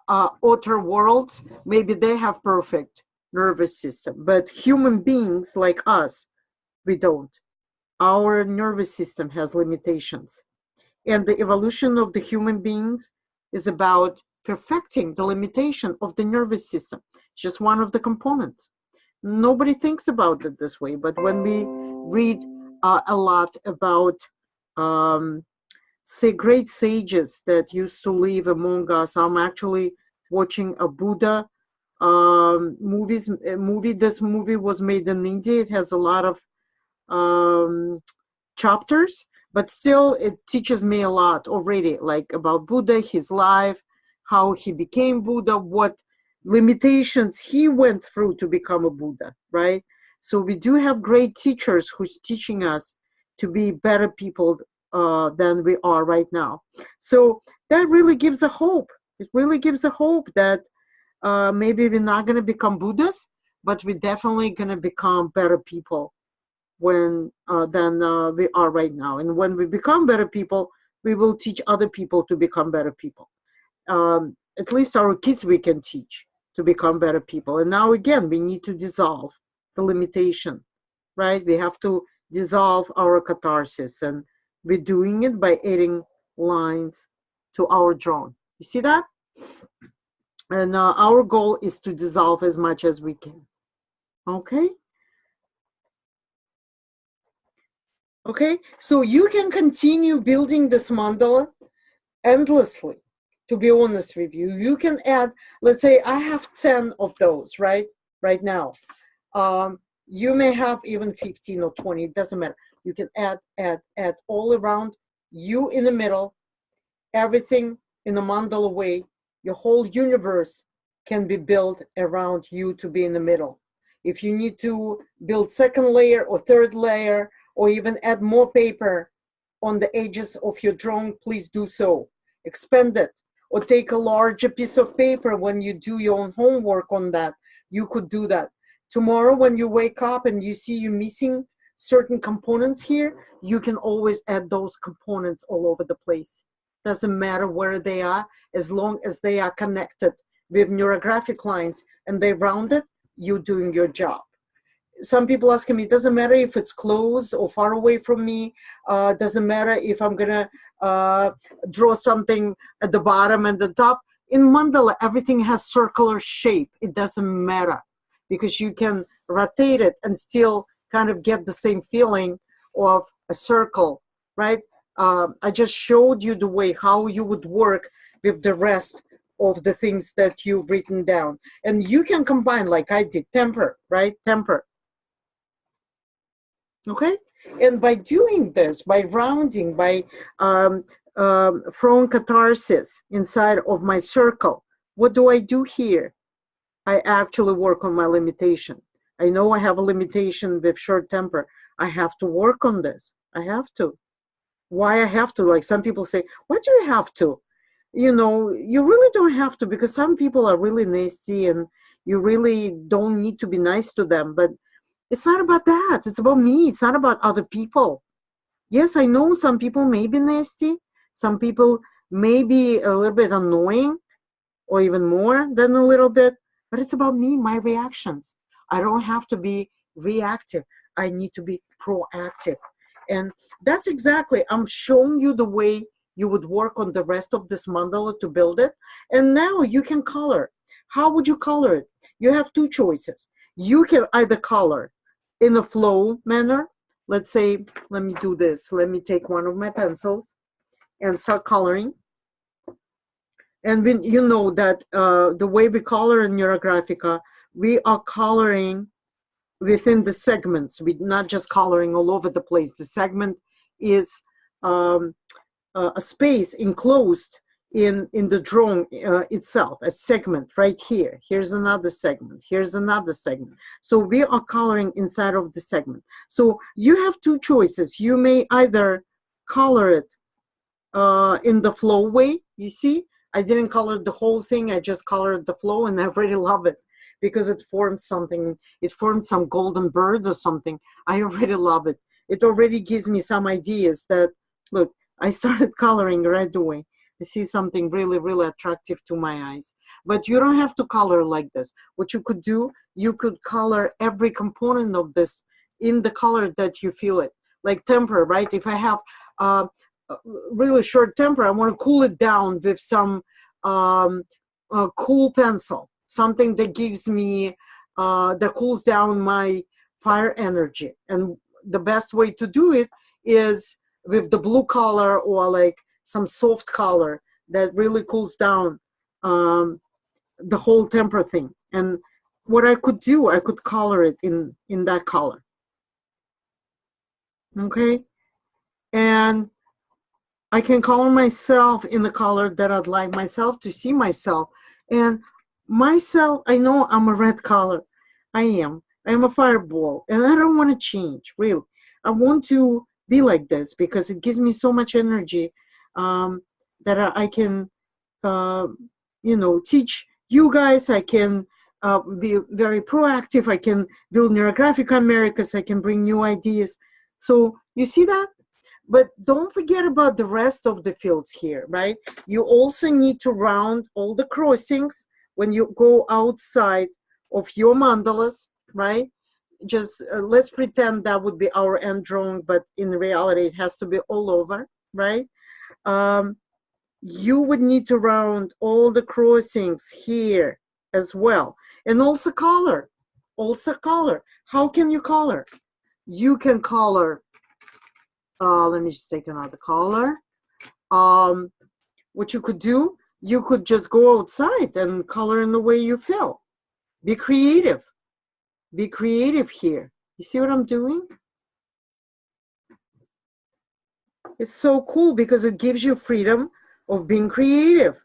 outer worlds, maybe they have perfect nervous system, but human beings like us, we don't. Our nervous system has limitations, and the evolution of the human beings is about perfecting the limitation of the nervous system. It's just one of the components. Nobody thinks about it this way, but when we read a lot about say great sages that used to live among us. I'm actually watching a Buddha movie. This movie was made in India. It has a lot of chapters, but still it teaches me a lot already, like about Buddha, his life, how he became Buddha, what limitations he went through to become a Buddha, right? So we do have great teachers who's teaching us to be better people than we are right now. So that really gives a hope. It really gives a hope that maybe we're not going to become Buddhas, but we're definitely going to become better people than we are right now. And when we become better people, we will teach other people to become better people. At least our kids we can teach to become better people. And now again, we need to dissolve the limitation, right? We have to dissolve our catharsis, and we're doing it by adding lines to our drawing. You see that? And our goal is to dissolve as much as we can. Okay? Okay, so you can continue building this mandala endlessly. to be honest with you. You can add, let's say I have 10 of those, right now. You may have even 15 or 20, it doesn't matter. You can add all around, you in the middle, everything in a mandala way. Your whole universe can be built around you to be in the middle. If you need to build second layer or third layer, or even add more paper on the edges of your drawing, please do so. Expand it, or take a larger piece of paper when you do your own homework on that. You could do that. Tomorrow when you wake up and you see you missing certain components here, you can always add those components all over the place. Doesn't matter where they are, as long as they are connected with neurographic lines and they rounded, you're doing your job. Some people asking me, doesn't matter if it's close or far away from me, doesn't matter if I'm gonna draw something at the bottom and the top. In mandala, everything has circular shape. It doesn't matter, because you can rotate it and still kind of get the same feeling of a circle, right? I just showed you the way how you would work with the rest of the things that you've written down. And you can combine, like I did, temper, right? Temper. Okay? And by doing this, by rounding, by throwing catharsis inside of my circle, what do I do here? I actually work on my limitation. I know I have a limitation with short temper. I have to work on this. I have to. Why I have to? Like some people say, why do you have to? You know, you really don't have to, because some people are really nasty and you really don't need to be nice to them. But it's not about that. It's about me. It's not about other people. Yes, I know some people may be nasty. Some people may be a little bit annoying, or even more than a little bit. But it's about me, my reactions. I don't have to be reactive. I need to be proactive. And that's exactly, I'm showing you the way you would work on the rest of this mandala to build it. And now you can color. How would you color it? You have two choices. You can either color in a flow manner. Let's say, let me do this. Let me take one of my pencils and start coloring. And when you know that the way we color in Neurographica, we are coloring within the segments. We're not just coloring all over the place. The segment is a space enclosed in the drawing itself, a segment right here. Here's another segment. Here's another segment. So we are coloring inside of the segment. So you have two choices. You may either color it in the flow way. You see, I didn't color the whole thing. I just colored the flow, and I really love it because it formed something. It formed some golden bird or something. I already love it. It already gives me some ideas that, look, I started coloring right away. I see something really, really attractive to my eyes. But you don't have to color like this. What you could do, you could color every component of this in the color that you feel it. Like temper, right? If I have really short temper, I want to cool it down with some cool pencil, something that gives me, that cools down my fire energy. And the best way to do it is with the blue color, or like some soft color that really cools down the whole temper thing. And what I could do, I could color it in that color. Okay? And I can color myself in the color that I'd like myself to see myself. And myself, I know I'm a red color. I am a fireball, and I don't want to change, really. I want to be like this because it gives me so much energy that I can, you know, teach you guys. I can be very proactive. I can build Neurographic Americas. I can bring new ideas. So you see that? But don't forget about the rest of the fields here, right? You also need to round all the crossings when you go outside of your mandalas, right? Just let's pretend that would be our end drawing, but in reality, it has to be all over, right? You would need to round all the crossings here as well. And also color, How can you color? You can color, let me just take another color. What you could do, you could just go outside and color in the way you feel. Be creative. Be creative here. You see what I'm doing? It's so cool because it gives you freedom of being creative.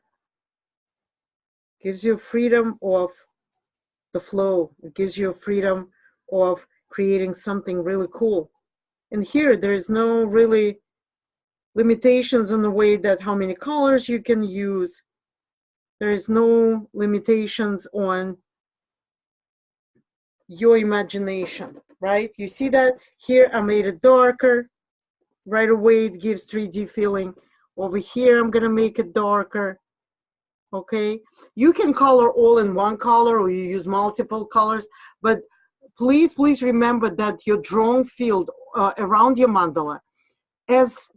Gives you freedom of the flow. It gives you freedom of creating something really cool. And here, there is no really limitations on the way that how many colors you can use. There is no limitations on your imagination, right? You see that here I made it darker. Right away it gives 3D feeling. Over here I'm gonna make it darker. Okay, you can color all in one color or you use multiple colors, but please remember that your drawing field around your mandala is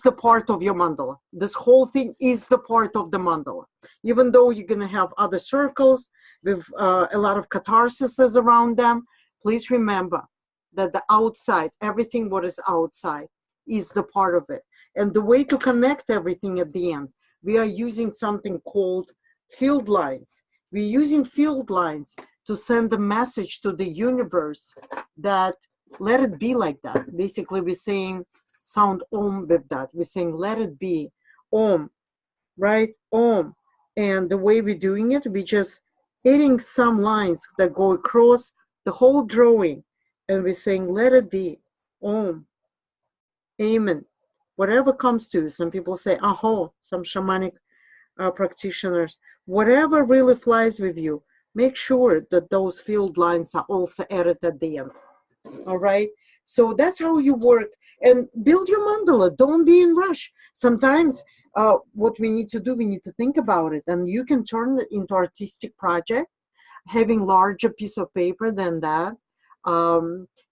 the part of your mandala. This whole thing is the part of the mandala. Even though you're going to have other circles with a lot of catharsis around them, please remember that the outside, everything what is outside, is the part of it. And the way to connect everything at the end, we are using something called field lines. We're using field lines to send a message to the universe that let it be like that. Basically, we're saying sound om with that. We're saying let it be om, right? Om. And the way we're doing it, we're just hitting some lines that go across the whole drawing. And we're saying let it be om, amen. Whatever comes to you. Some people say aho, some shamanic practitioners. Whatever really flies with you, make sure that those field lines are also added at the end. All right, so that's how you work and build your mandala. Don't be in rush. Sometimes what we need to do, we need to think about it, and you can turn it into artistic project, having larger piece of paper than that.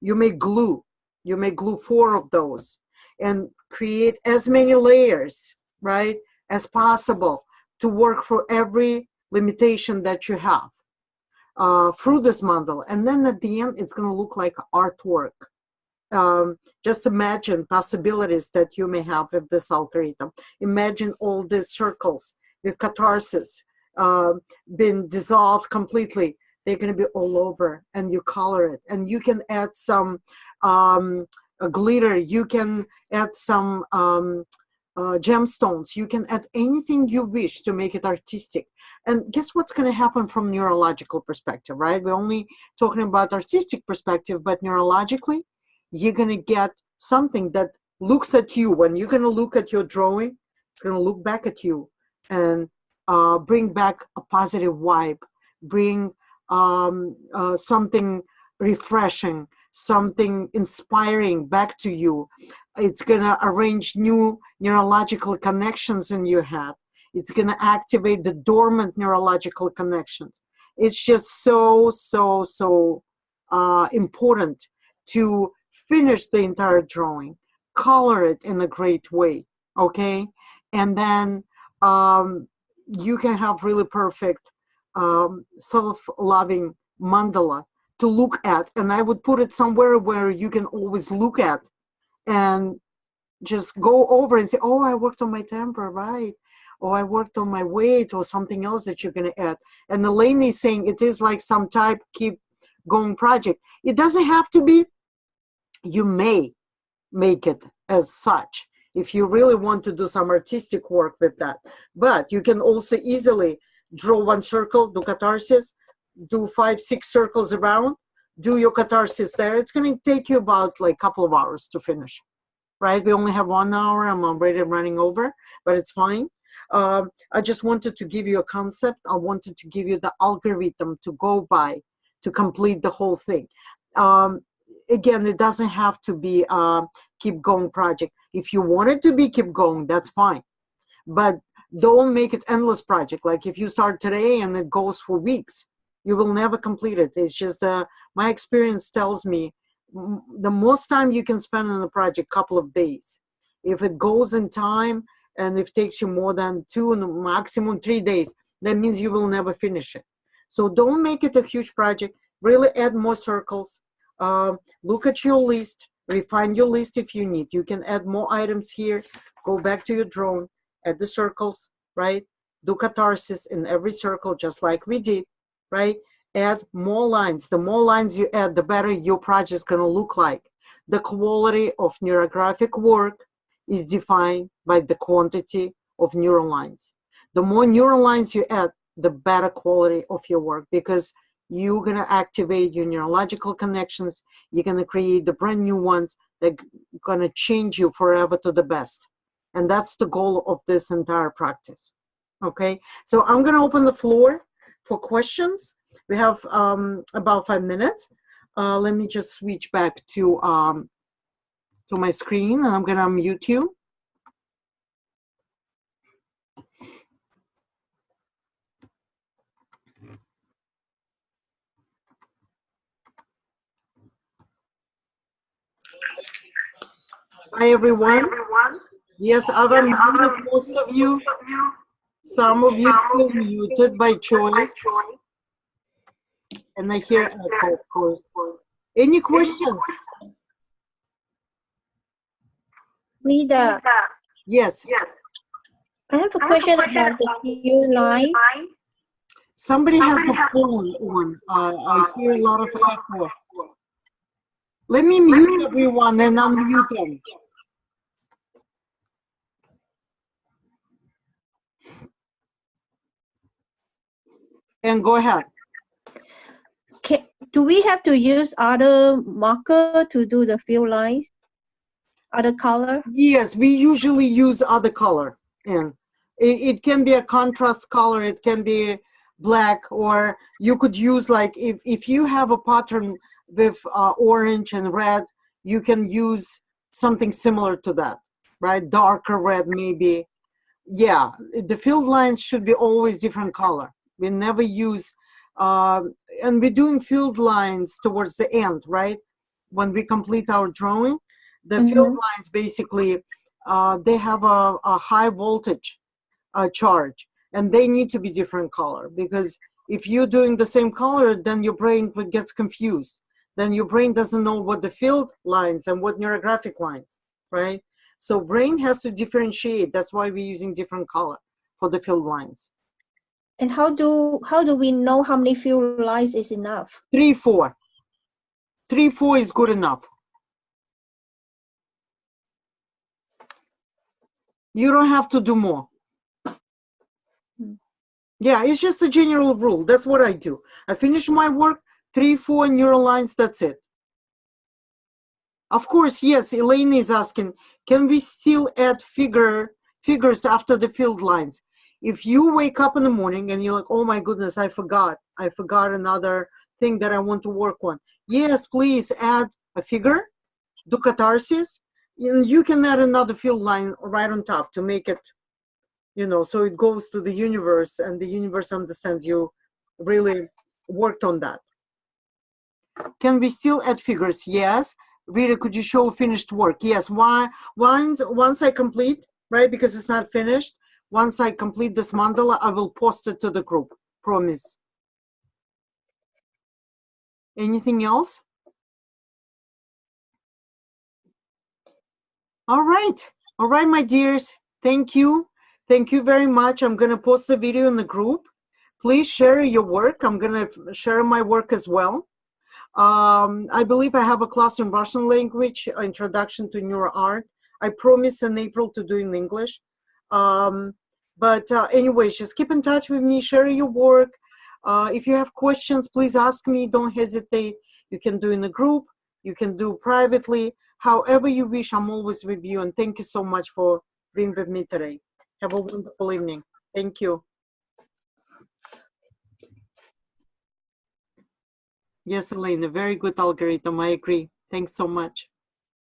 You may glue 4 of those and create as many layers, right, as possible to work for every limitation that you have through this mandala. And then at the end, it's going to look like artwork. Just imagine possibilities that you may have with this algorithm. Imagine all these circles with catharsis been dissolved completely. They're going to be all over, and you color it. And you can add some glitter. You can add some gemstones. You can add anything you wish to make it artistic. And guess what's going to happen from neurological perspective, right? We're only talking about artistic perspective, but neurologically, you're going to get something that looks at you. When you're going to look at your drawing, it's going to look back at you and bring back a positive vibe, bring something refreshing, something inspiring back to you. It's going to arrange new neurological connections in your head. It's going to activate the dormant neurological connections. It's just so important to finish the entire drawing, color it in a great way, okay? And then you can have really perfect self-loving mandala to look at. And I would put it somewhere where you can always look at and just go over and say, oh, I worked on my temper, right? Or I worked on my weight, or something else that you're going to add. And Elaine is saying it is like some type keep going project. It doesn't have to be. You may make it as such if you really want to do some artistic work with that. But you can also easily draw one circle, do catharsis, do 5, 6 circles around, do your catharsis there. It's going to take you about like a couple of hours to finish, right? We only have 1 hour. I'm already running over, but it's fine. I just wanted to give you a concept. I wanted to give you the algorithm to go by to complete the whole thing. Again, it doesn't have to be a keep going project. If you want it to be keep going, that's fine. But don't make it endless project. Like if you start today and it goes for weeks, you will never complete it. It's just my experience tells me the most time you can spend on a project, couple of days. If it goes in time and if it takes you more than 2 and maximum 3 days, that means you will never finish it. So don't make it a huge project. Really add more circles. Look at your list. Refine your list if you need. You can add more items here. Go back to your drawing. Add the circles, right? do catharsis in every circle, just like we did, right? Add more lines. The more lines you add, the better your project is going to look like. The quality of neurographic work is defined by the quantity of neural lines. The more neural lines you add, the better quality of your work, because you're going to activate your neurological connections. You're going to create the brand new ones that are going to change you forever to the best. And that's the goal of this entire practice. Okay, so I'm going to open the floor for questions. We have about 5 minutes. Let me just switch back to my screen, and I'm going to unmute you. Hi, everyone. Yes, I've unmuted most of you. Some of you still muted by choice. And I hear echo, of course. Any questions? Rita. Yes. I have a question about the few lines. Somebody has a phone on. I hear a lot of echo. Let me mute everyone and unmute them. And go ahead. Do we have to use other marker to do the few lines? Other color? Yes, we usually use other color. And it can be a contrast color, it can be black, or you could use, like, if you have a pattern with orange and red, you can use something similar to that, right? Darker red maybe. Yeah, the field lines should be always different color. We never use, and we're doing field lines towards the end, right? When we complete our drawing, the field lines basically, they have a high voltage charge, and they need to be different color, because if you're doing the same color, then your brain gets confused. Then your brain doesn't know what the field lines and what neurographic lines, right? So brain has to differentiate. That's why we're using different color for the field lines. And how do we know how many field lines is enough? 3, 4. 3, 4 is good enough. You don't have to do more. Yeah, it's just a general rule. That's what I do. I finish my work, 3, 4 neural lines, that's it. Of course, yes, Elaine is asking, can we still add figures after the field lines? If you wake up in the morning and you're like, oh my goodness, I forgot another thing that I want to work on. Yes, please add a figure, do catharsis, and you can add another field line right on top to make it, you know, so it goes to the universe and the universe understands you really worked on that. Can we still add figures? Yes. Rita, could you show finished work? Yes. Once I complete, right, because it's not finished, once I complete this mandala, I will post it to the group. Promise. Anything else? All right, my dears. Thank you. Thank you very much. I'm going to post the video in the group. Please share your work. I'm going to share my work as well. I believe I have a class in Russian language, Introduction to Neuroart. I promise in April to do in English. Anyways, just keep in touch with me, share your work. If you have questions, please ask me, don't hesitate. You can do in a group, you can do privately, however you wish. I'm always with you, and thank you so much for being with me today. Have a wonderful evening. Thank you. Yes, Elena, very good algorithm. I agree. Thanks so much.